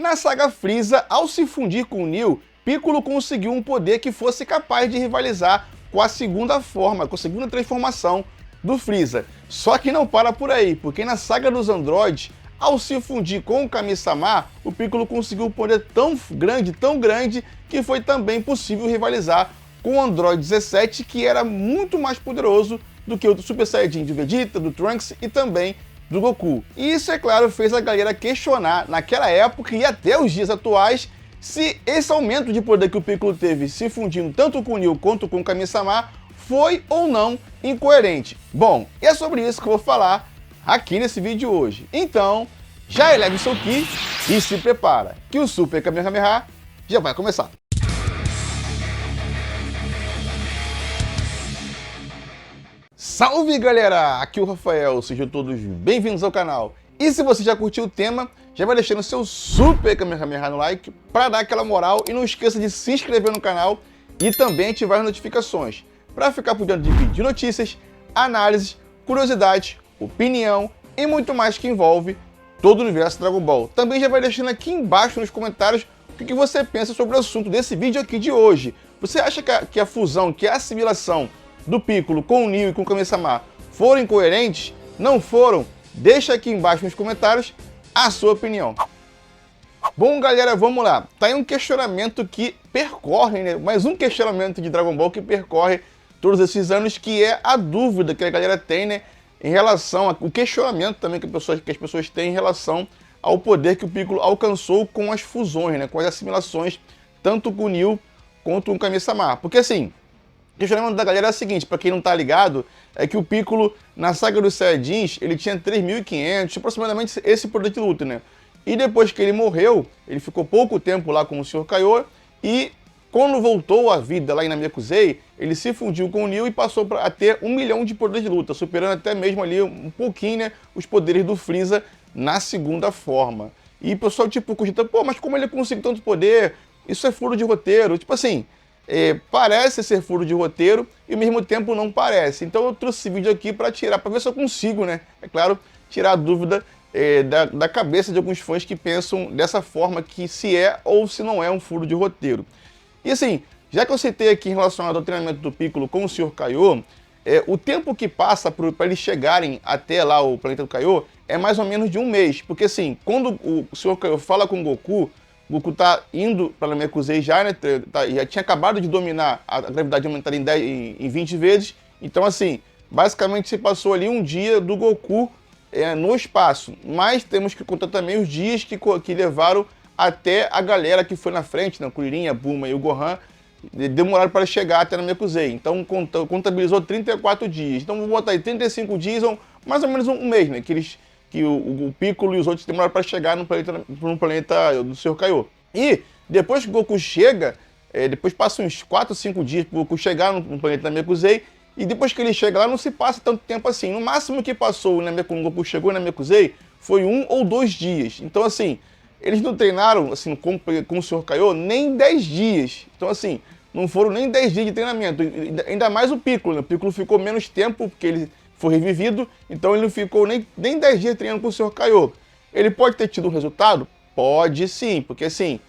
Na saga Freeza, ao se fundir com o Neo, Piccolo conseguiu um poder que fosse capaz de rivalizar com a segunda forma, com a segunda transformação do Freeza. Só que não para por aí, porque na saga dos androides, ao se fundir com o Kami-sama, o Piccolo conseguiu um poder tão grande, que foi também possível rivalizar com o Android 17, que era muito mais poderoso do que o do Super Saiyajin de Vegeta, do Trunks e também do Goku. E isso, é claro, fez a galera questionar naquela época e até os dias atuais se esse aumento de poder que o Piccolo teve se fundindo tanto com o Neo quanto com o Kami-sama foi ou não incoerente. Bom, e é sobre isso que eu vou falar aqui nesse vídeo hoje. Então, já eleve o seu Ki e se prepara, que o Super Kamehameha já vai começar. Salve galera, aqui é o Rafael, sejam todos bem-vindos ao canal. E se você já curtiu o tema, já vai deixando o seu Super Kamehameha no like para dar aquela moral e não esqueça de se inscrever no canal e também ativar as notificações para ficar por dentro de vídeos de notícias, análises, curiosidades, opinião e muito mais que envolve todo o universo Dragon Ball. Também já vai deixando aqui embaixo nos comentários o que você pensa sobre o assunto desse vídeo aqui de hoje. Você acha que a fusão, que a assimilação do Piccolo com o Neo e com o Kami-sama foram incoerentes? Não foram? Deixa aqui embaixo nos comentários a sua opinião. Bom, galera, vamos lá. Tá aí um questionamento que percorre, né? Mais um questionamento de Dragon Ball que percorre todos esses anos, que é a dúvida que a galera tem, né? Em relação ao questionamento também que as pessoas têm em relação ao poder que o Piccolo alcançou com as fusões, né? Com as assimilações, tanto com o Neo quanto com o Kami-sama. Porque assim, o questionamento da galera é o seguinte, para quem não tá ligado, é que o Piccolo, na saga dos Saiyajins, ele tinha 3.500, aproximadamente esse poder de luta, né? E depois que ele morreu, ele ficou pouco tempo lá com o Sr. Kaiô, e quando voltou à vida lá em Namekusei, ele se fundiu com o Neo e passou a ter 1 milhão de poder de luta, superando até mesmo ali um pouquinho, né, os poderes do Freeza na segunda forma. E o pessoal, tipo, cogita, pô, mas como ele conseguiu tanto poder? Isso é furo de roteiro. Tipo assim, parece ser furo de roteiro e ao mesmo tempo não parece. Então eu trouxe esse vídeo aqui para ver se eu consigo, né? É claro, tirar a dúvida da cabeça de alguns fãs que pensam dessa forma, que se é ou se não é um furo de roteiro. E assim, já que eu citei aqui em relação ao treinamento do Piccolo com o Sr. Kaiô, o tempo que passa para eles chegarem até lá o planeta do Kaiô é mais ou menos de 1 mês. Porque assim, quando o Sr. Kaiô fala com o Goku tá indo para Namekusei já, né? Já tinha acabado de dominar a gravidade aumentada em 20 vezes. Então, assim, basicamente se passou ali um dia do Goku no espaço. Mas temos que contar também os dias que levaram até a galera que foi na frente, né? O Kuririn, a Bulma e o Gohan, demoraram para chegar até Namekusei. Então, contabilizou 34 dias. Então, vou botar aí 35 dias, ou mais ou menos um mês, né? Que o Piccolo e os outros demoraram para chegar no planeta do Sr. Kaiô. E depois que o Goku chega, depois passa uns 4, 5 dias para o Goku chegar no planeta Namekusei, e depois que ele chega lá não se passa tanto tempo assim. No máximo que passou quando o Goku chegou na Namekusei foi 1 ou 2 dias. Então assim, eles não treinaram assim, com o Sr. Kaiô nem 10 dias. Então assim, não foram nem 10 dias de treinamento. Ainda mais o Piccolo, né? O Piccolo ficou menos tempo porque ele foi revivido, então ele não ficou nem 10 dias treinando com o Sr. Kaiô. Ele pode ter tido um resultado? Pode sim, porque assim,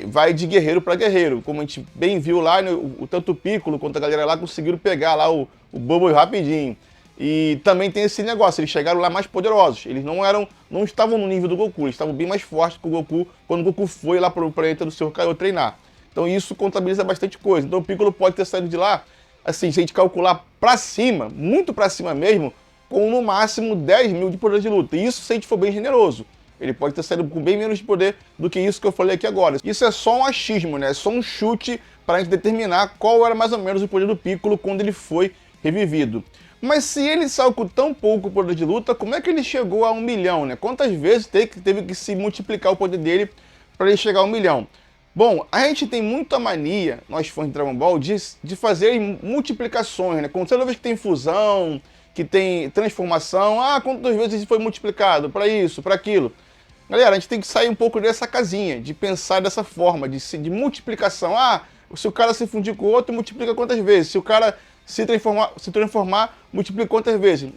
vai de guerreiro para guerreiro. Como a gente bem viu lá, né, tanto o Piccolo quanto a galera lá conseguiram pegar lá o Bubble rapidinho. E também tem esse negócio, eles chegaram lá mais poderosos. Eles não estavam no nível do Goku, eles estavam bem mais fortes que o Goku quando o Goku foi lá para o planeta do Sr. Kaiô treinar. Então isso contabiliza bastante coisa. Então o Piccolo pode ter saído de lá, assim, se a gente calcular pra cima, muito pra cima mesmo, com no máximo 10 mil de poder de luta. E isso se a gente for bem generoso. Ele pode ter saído com bem menos de poder do que isso que eu falei aqui agora. Isso é só um achismo, né? É só um chute para a gente determinar qual era mais ou menos o poder do Piccolo quando ele foi revivido. Mas se ele saiu com tão pouco poder de luta, como é que ele chegou a 1 milhão, né? Quantas vezes teve que se multiplicar o poder dele para ele chegar a 1 milhão? Bom, a gente tem muita mania, nós fãs de Dragon Ball, de fazer multiplicações, né? Como toda vez que tem fusão, que tem transformação, quantas vezes foi multiplicado para isso, para aquilo. Galera, a gente tem que sair um pouco dessa casinha, de pensar dessa forma, de multiplicação. Se o cara se fundir com o outro, multiplica quantas vezes? Se o cara se transformar, multiplica quantas vezes?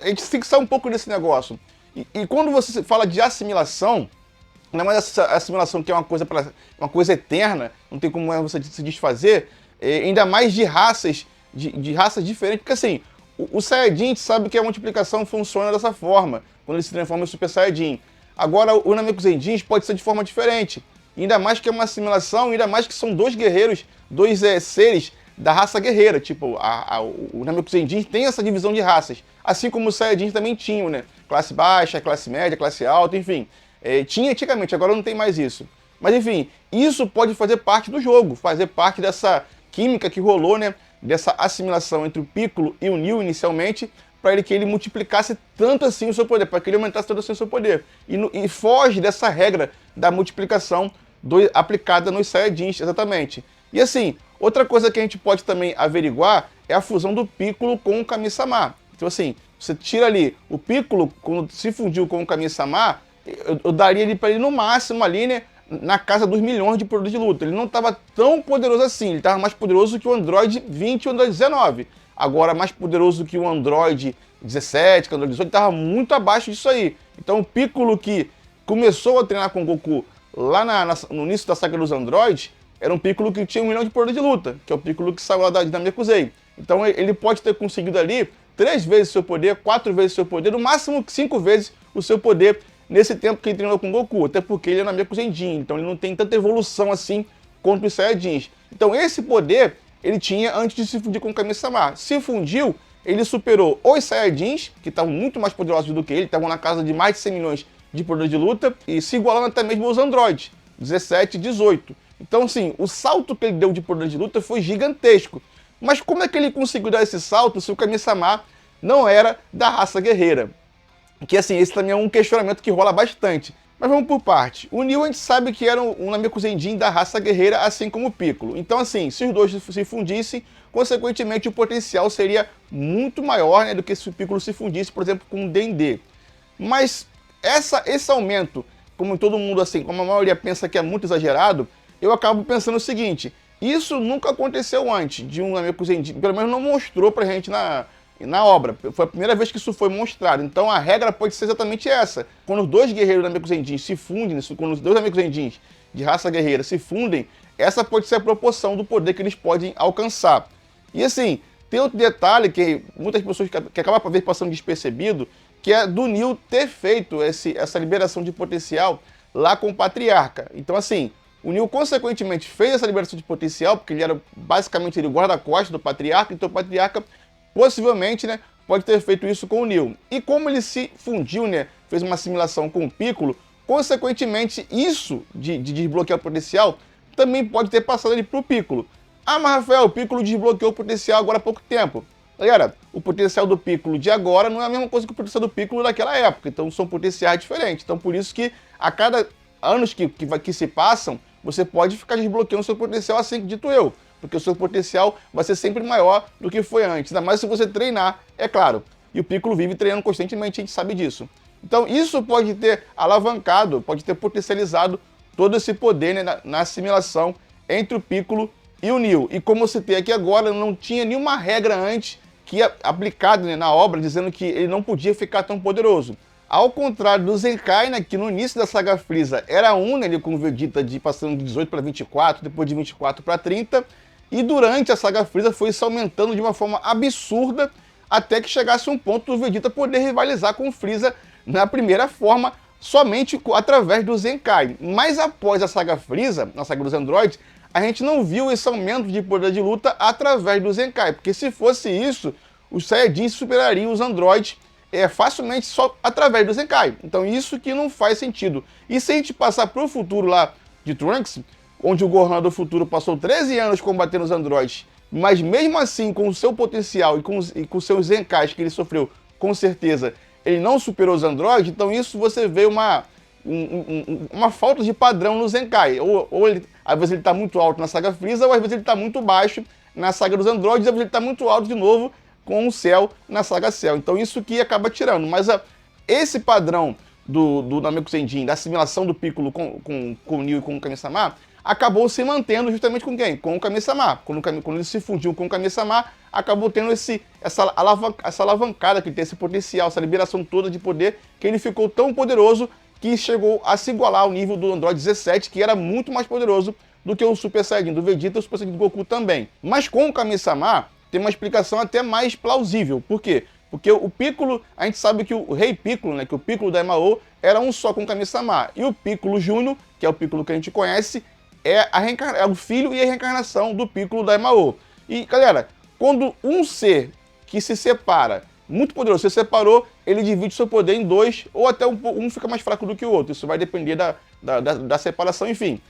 A gente tem que sair um pouco desse negócio. E quando você fala de assimilação, ainda mais essa assimilação que é uma coisa eterna, não tem como você se desfazer, ainda mais de raças, de raças diferentes, porque assim, o Saiyajin a gente sabe que a multiplicação funciona dessa forma, quando ele se transforma em Super Saiyajin. Agora, o Namekusenin pode ser de forma diferente, ainda mais que é uma assimilação, ainda mais que são dois guerreiros, dois seres da raça guerreira, tipo, o Namekusenin tem essa divisão de raças, assim como os Saiyajins também tinham, né? Classe baixa, classe média, classe alta, enfim. Tinha antigamente, agora não tem mais isso. Mas enfim, isso pode fazer parte do jogo, fazer parte dessa química que rolou, né? Dessa assimilação entre o Piccolo e o Neo inicialmente, para que ele multiplicasse tanto assim o seu poder, para que ele aumentasse tanto assim o seu poder. E foge dessa regra da multiplicação aplicada nos Saiyajins, exatamente. E assim, outra coisa que a gente pode também averiguar é a fusão do Piccolo com o Kami-sama. Então assim, você tira ali o Piccolo, quando se fundiu com o Kami-sama, eu daria ele para ele no máximo ali, né, na casa dos milhões de poderes de luta. Ele não estava tão poderoso assim, ele estava mais poderoso que o Android 20 e o Android 19. Agora, mais poderoso que o Android 17, que o Android 18, estava muito abaixo disso aí. Então o Piccolo que começou a treinar com o Goku lá no início da saga dos Androids, era um Piccolo que tinha 1 milhão de poderes de luta, que é o Piccolo que saiu lá da Namekusei. Então ele pode ter conseguido ali 3 vezes o seu poder, 4 vezes o seu poder, no máximo 5 vezes o seu poder nesse tempo que ele treinou com o Goku, até porque ele é Namekusenin, então ele não tem tanta evolução assim contra os Saiyajins. Então esse poder ele tinha antes de se fundir com o Kami-sama. Se fundiu, ele superou os Saiyajins, que estavam muito mais poderosos do que ele, estavam na casa de mais de 100 milhões de poder de luta, e se igualando até mesmo aos Androids, 17 e 18. Então, assim, o salto que ele deu de poder de luta foi gigantesco. Mas como é que ele conseguiu dar esse salto se o Kami-sama não era da raça guerreira? Que, assim, esse também é um questionamento que rola bastante. Mas vamos por parte. O Neo a gente sabe que era um Namekusenin da raça guerreira, assim como o Piccolo. Então, assim, se os dois se fundissem, consequentemente o potencial seria muito maior, né, do que se o Piccolo se fundisse, por exemplo, com o Dendê. Mas esse aumento, como todo mundo, assim, como a maioria pensa que é muito exagerado, eu acabo pensando o seguinte: isso nunca aconteceu antes de um Namekusenin, pelo menos não mostrou pra gente na obra. Foi a primeira vez que isso foi mostrado. Então a regra pode ser exatamente essa. Quando os dois guerreiros Namekusenin se fundem, quando os dois Namekusenin de raça guerreira se fundem, essa pode ser a proporção do poder que eles podem alcançar. E assim, tem outro detalhe que muitas pessoas que acabam por vezes passando despercebido, que é do Neo ter feito essa liberação de potencial lá com o Patriarca. Então assim, o Neo consequentemente fez essa liberação de potencial, porque ele era basicamente o guarda-costas do Patriarca, então o Patriarca possivelmente, né, pode ter feito isso com o Neo. E como ele se fundiu, né, fez uma assimilação com o Piccolo, consequentemente isso de desbloquear o potencial também pode ter passado ele para o Piccolo. Ah, mas Rafael, o Piccolo desbloqueou o potencial agora há pouco tempo. Galera, o potencial do Piccolo de agora não é a mesma coisa que o potencial do Piccolo daquela época, então são potenciais diferentes. Então por isso que a cada anos que se passam, você pode ficar desbloqueando seu potencial assim que dito eu, porque o seu potencial vai ser sempre maior do que foi antes, ainda mais se você treinar, é claro. E o Piccolo vive treinando constantemente, a gente sabe disso. Então isso pode ter alavancado, pode ter potencializado todo esse poder, né, na assimilação entre o Piccolo e o Neo. E como eu citei aqui agora, não tinha nenhuma regra antes que aplicada, né, na obra, dizendo que ele não podia ficar tão poderoso. Ao contrário do Zenkai, né, que no início da saga Frieza era 1, né, ele com o Vegeta passando de 18 para 24, depois de 24 para 30, e durante a saga Frieza foi se aumentando de uma forma absurda, até que chegasse um ponto do Vegeta poder rivalizar com o Frieza na primeira forma, somente através do Zenkai. Mas após a saga Frieza, na saga dos Androids, a gente não viu esse aumento de poder de luta através do Zenkai, porque se fosse isso, os Saiyajins superariam os Androids facilmente só através do Zenkai. Então isso que não faz sentido. E se a gente passar para o futuro lá de Trunks, onde o Gohan do futuro passou 13 anos combatendo os androides, mas mesmo assim, com o seu potencial e com seus Zenkais que ele sofreu, com certeza, ele não superou os androides, então isso você vê uma falta de padrão no Zenkai. Ou ele, às vezes ele está muito alto na saga Frieza, ou às vezes ele está muito baixo na saga dos androides, às vezes ele está muito alto de novo com o Cell na saga Cell. Então isso que acaba tirando. Mas esse padrão do Namekusenin, da assimilação do Piccolo com o Neo e com o Kami-sama, acabou se mantendo justamente com quem? Com o Kami-sama. Quando ele se fundiu com o Kami-sama, acabou tendo essa alavancada que tem esse potencial, essa liberação toda de poder, que ele ficou tão poderoso que chegou a se igualar ao nível do Android 17, que era muito mais poderoso do que o Super Saiyajin do Vegeta e o Super Saiyajin do Goku também. Mas com o Kami-sama, tem uma explicação até mais plausível. Por quê? Porque o Piccolo, a gente sabe que o Rei Piccolo, né, que o Piccolo da Daimao era um só com o Kami-sama. E o Piccolo Júnior, que é o Piccolo que a gente conhece, é o filho e a reencarnação do Piccolo da Daimao. E, galera, quando um ser que se separa, muito poderoso, se separou, ele divide seu poder em dois, ou até um fica mais fraco do que o outro. Isso vai depender da separação, enfim.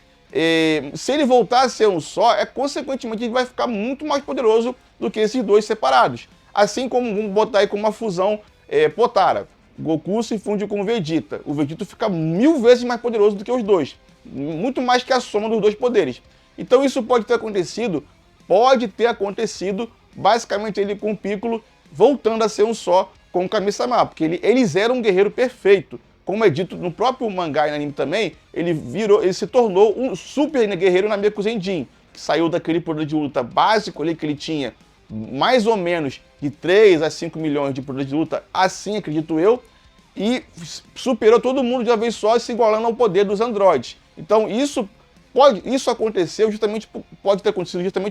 Se ele voltar a ser um só, consequentemente ele vai ficar muito mais poderoso do que esses dois separados. Assim como vamos botar aí como uma fusão Potara. Goku se funde com o Vegeta. O Vegeta fica 1000 vezes mais poderoso do que os dois. Muito mais que a soma dos dois poderes. Então isso pode ter acontecido, basicamente ele com o Piccolo voltando a ser um só com o Kami-sama, porque eles eram um guerreiro perfeito. Como é dito no próprio mangá e no anime também, ele se tornou um super guerreiro Nameku Zenjin, que saiu daquele poder de luta básico ali que ele tinha, mais ou menos de 3 a 5 milhões de poder de luta, assim acredito eu, e superou todo mundo de uma vez só, se igualando ao poder dos androides. Então isso pode ter acontecido justamente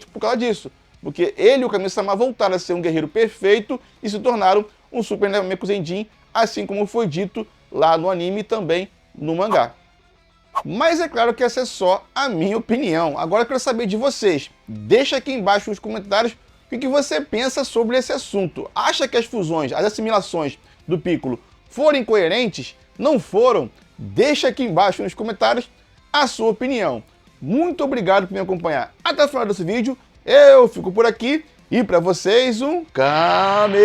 por causa disso, porque ele e o Kami-sama voltaram a ser um guerreiro perfeito e se tornaram um super Nameku Zenjin, assim como foi dito lá no anime e também no mangá. Mas é claro que essa é só a minha opinião. Agora eu quero saber de vocês. Deixa aqui embaixo nos comentários o que você pensa sobre esse assunto. Acha que as fusões, as assimilações do Piccolo foram coerentes? Não foram? Deixa aqui embaixo nos comentários a sua opinião. Muito obrigado por me acompanhar até o final desse vídeo. Eu fico por aqui e para vocês um Kamehameha!